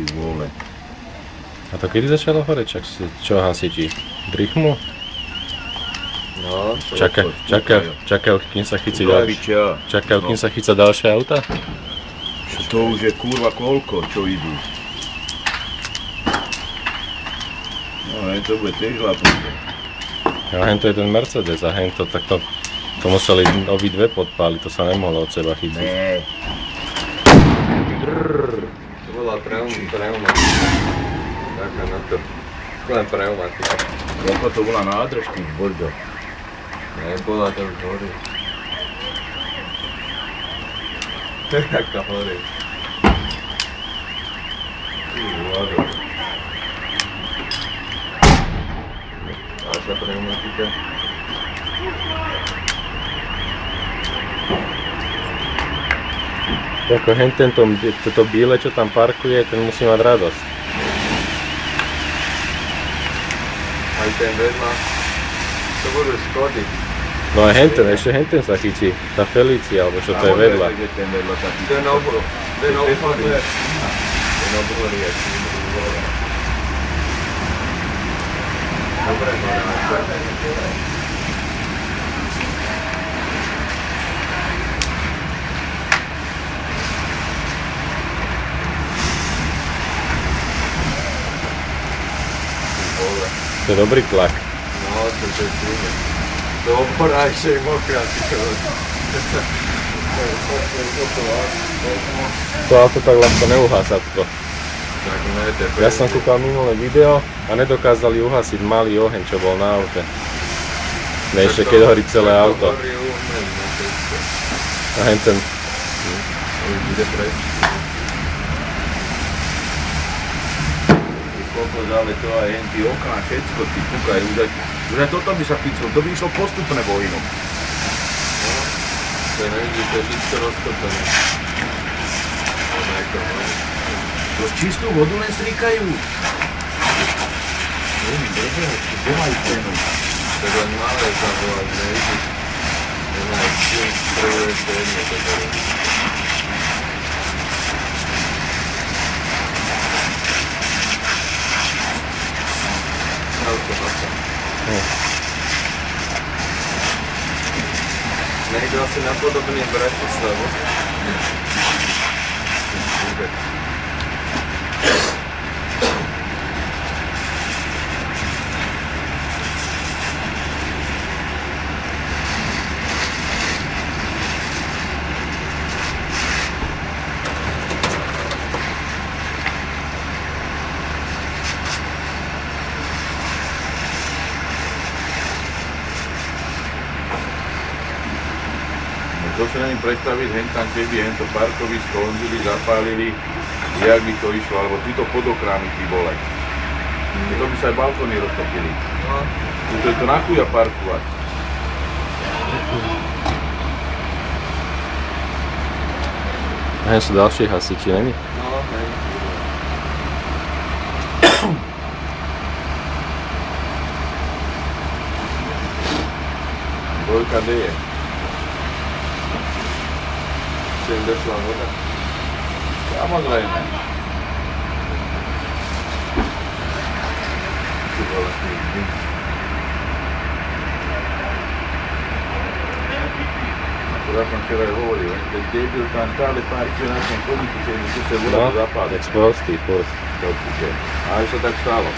ty vole. A to kedy začalo horeť? Čo hasiči? Drichmu? No, čakajú, kým sa chyca ďalšie auta? Čo to už je kurva koľko, čo idú? No, to bude tiež lapnuté. A hento je ten Mercedes a hento takto, to museli obidve podpáliť, to sa nemohlo od seba chytiť. Nee. To bola pneumatika. Taká na to. Len pneumatika. Ako to bola nádrž, tým bordel. Nebola to už hore. Taká hore. Ďalšia pneumatika. Ako toto bíle, čo tam parkuje, ten musí mať radosť. Aj ten vedľa. To budú Škody. No a ešte henten sa chytí, tá Felicia, alebo čo to je vedľa. Ten obchod je. Dobre, To je dobrý tlak. no, to je fúne. To opora ešte je mokrá, ty krát. To auto tak ľahko neuhása. Tak ne, to je Ja som kúkal minulé video a nedokázali uhasiť malý oheň, čo bol na aute. Ne ešte keď horí celé auto. A henten. Už ide preč. Ale to aj jen tí okná, všetko, ty kúkaj, už aj toto by sa píclo, to by išlo postupne vojnom. No, to je nevidí, to je všetko roztopené. To čistú vodu len strikajú. Veľmi dobre, kde majú cenu? Tak len malé zavolať, nevidíš. Nemáš čím prvé stredne to robí. Niekto asi napodobný Bratislavu. To sa neviem predstaviť, hentam keby hento parkovisko honzili, zapálili, jak by to išlo, alebo títo podokrámy, tí vole. To by sa aj balkóny roztopili. No. To je to na chuja parkovať. A hen sú ďalší hasiči, není? No, hej. Dvojka D je. Čím došla voda? Samozrejme. Ty vole, ty. Ja som včera aj hovoril, keď debil tam stále parkuje na tom chodníku, keď sa voda zapadne. Sprostý, furt. A aj sa tak stalo.